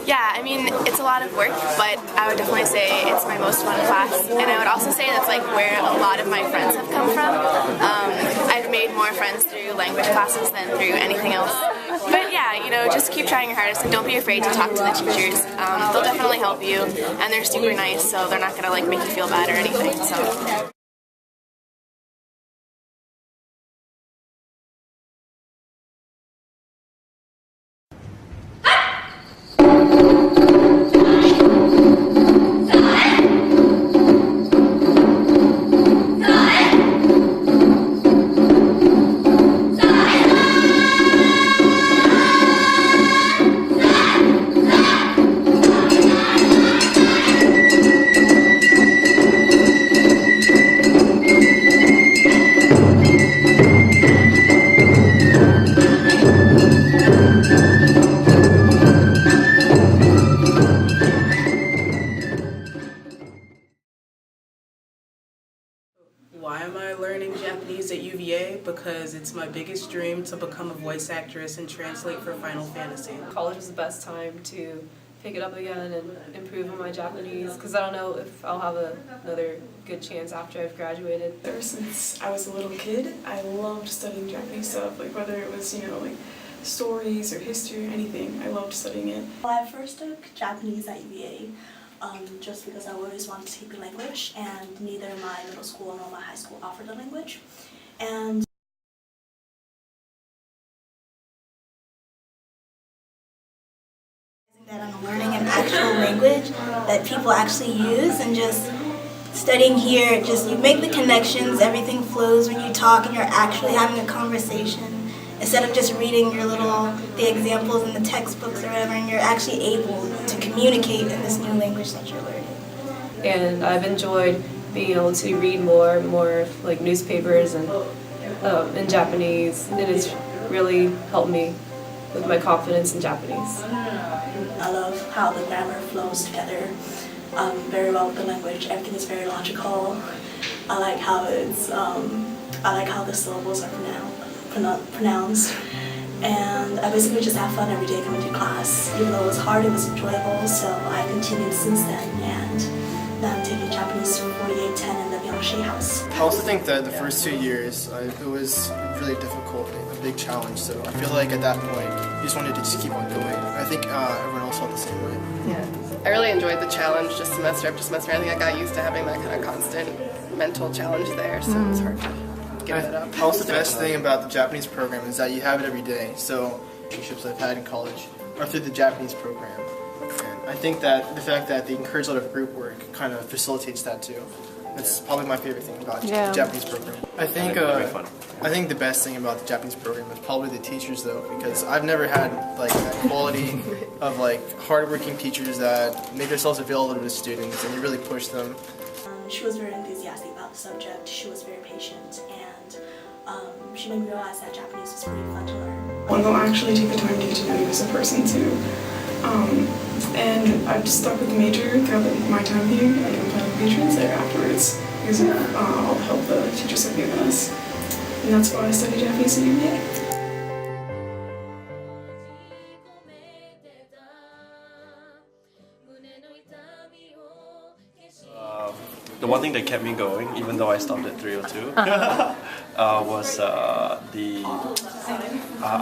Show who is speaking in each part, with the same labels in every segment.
Speaker 1: Yeah, I mean, it's a lot of work, but I would definitely say it's my most fun class. And I would also say that's like where a lot of my friends have come from. I've made more friends through language classes than through anything else. But yeah, you know, just keep trying your hardest and don't be afraid to talk to the teachers. They'll definitely help you, and they're super nice, so they're not gonna like make you feel bad or anything. So.
Speaker 2: Why am I learning Japanese at UVA? Because it's my biggest dream to become a voice actress and translate for Final Fantasy.
Speaker 3: College is the best time to pick it up again and improve on my Japanese because I don't know if I'll have another good chance after I've graduated.
Speaker 4: Ever since I was a little kid, I loved studying Japanese stuff, like whether it was, like stories or history or anything. I loved studying it.
Speaker 5: Well, I first took Japanese at UVA. Just because I always wanted to take the language, and neither my middle school nor my high school offered the language. And that I'm learning an actual language that people actually use, and just studying here, just you make the connections, everything flows when you talk and you're actually having a conversation. Instead of just reading the examples in the textbooks or whatever, and you're actually able to communicate in this new language that you're learning.
Speaker 3: And I've enjoyed being able to read more like newspapers and in Japanese. It has really helped me with my confidence in Japanese.
Speaker 5: I love how the grammar flows together very well with the language. Everything is very logical. I like how the syllables are pronounced, and I basically just have fun every day coming to class. Even though it was hard, it was enjoyable, so I continued since then, and now I'm taking Japanese 4810 in the Bianchi house.
Speaker 6: I also think that the first 2 years, it was really difficult, a big challenge, so I feel like at that point, you just wanted to just keep on going. I think everyone else felt the same way.
Speaker 7: Yeah, I really enjoyed the challenge just semester after semester. I think I got used to having that kind of constant mental challenge there, so it was hard to give it up.
Speaker 6: Also, the best thing about the Japanese program is that you have it every day. So, relationships I've had in college are through the Japanese program. And I think that the fact that they encourage a lot of group work kind of facilitates that too. That's probably my favorite thing about the Japanese program. I think the best thing about the Japanese program is probably the teachers though, because I've never had like that quality of like hardworking teachers that make themselves available to the students and you really push them.
Speaker 5: She was very enthusiastic about the subject. She was very patient, and she made me realize that Japanese was pretty fun to learn.
Speaker 4: One will actually take the time to get to know you as a person too. And I've just stuck with the major throughout my time here. I'm planning to be translator afterwards because of all the help the teachers have given us. And that's why I study Japanese at UVA.
Speaker 8: The one thing that kept me going, even though I stopped at 302, was I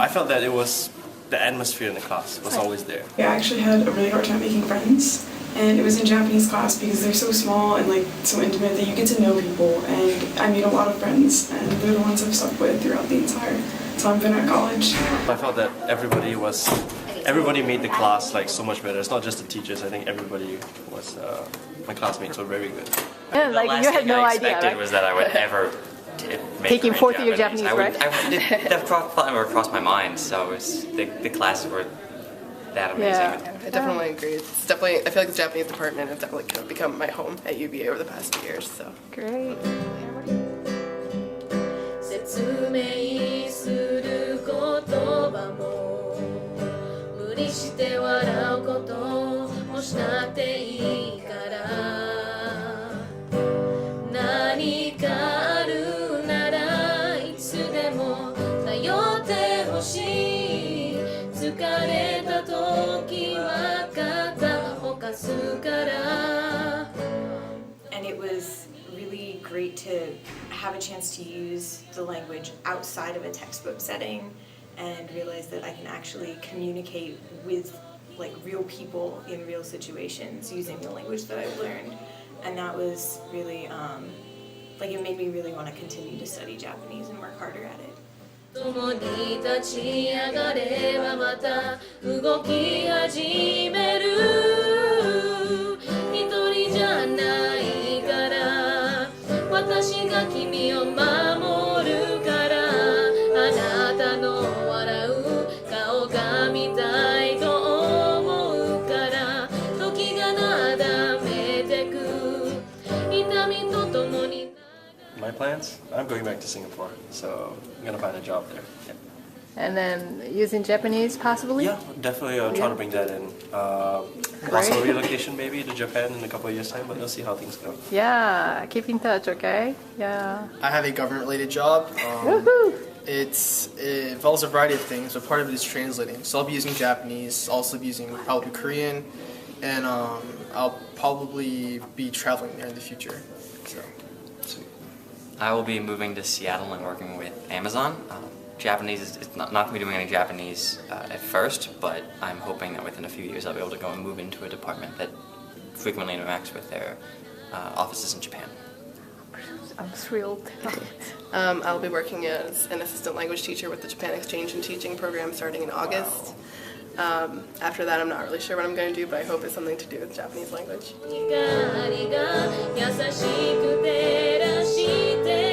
Speaker 8: felt that it was the atmosphere in the class was always there.
Speaker 4: Yeah, I actually had a really hard time making friends, and it was in Japanese class because they're so small and like so intimate that you get to know people, and I made a lot of friends, and they're the ones I've stuck with throughout the entire time I've been at college.
Speaker 8: I felt that everybody made the class like so much better. It's not just the teachers. I think everybody was my classmates were very good.
Speaker 9: Yeah, like you had no idea.
Speaker 10: The last thing I expected was that I would ever
Speaker 9: taking fourth year Japanese, right?
Speaker 10: That thought never crossed my mind. So the classes were that amazing.
Speaker 7: Yeah, I definitely agree. It's definitely. I feel like the Japanese department has definitely kind of become my home at UVA over the past few years. So
Speaker 9: great.
Speaker 11: 説明する言葉も無理して笑うこともしなくていいから何かあるならいつでも頼ってほしい疲れた時は
Speaker 12: great to have a chance to use the language outside of a textbook setting and realize that I can actually communicate with like real people in real situations using the language that I've learned. And that was really, like it made me really want to continue to study Japanese and work harder at it.
Speaker 11: 共に立ち上がればまた動き始める一人じゃないから私が君を守るからあなたの笑う顔が見たいと思うから時がなだめてく痛みとともに
Speaker 8: My plans? I'm going back to Singapore, so I'm gonna find a job there. Yeah.
Speaker 9: And then using Japanese possibly?
Speaker 8: Yeah, definitely trying to bring that in. Also relocation maybe to Japan in a couple of years' time, but we'll see how things go.
Speaker 9: Yeah, keep in touch, okay? Yeah.
Speaker 6: I have a government-related job.
Speaker 9: Woohoo!
Speaker 6: It involves a variety of things, but part of it is translating. So I'll be using Japanese, also be using probably Korean, and I'll probably be traveling there in the future. So.
Speaker 10: I will be moving to Seattle and working with Amazon. Japanese is not going to be doing any Japanese at first, but I'm hoping that within a few years I'll be able to go and move into a department that frequently interacts with their offices in Japan.
Speaker 9: I'm thrilled.
Speaker 7: I'll be working as an assistant language teacher with the Japan Exchange and Teaching program starting in August. After that, I'm not really sure what I'm going to do, but I hope it's something to do with Japanese language. 光が優しく照らして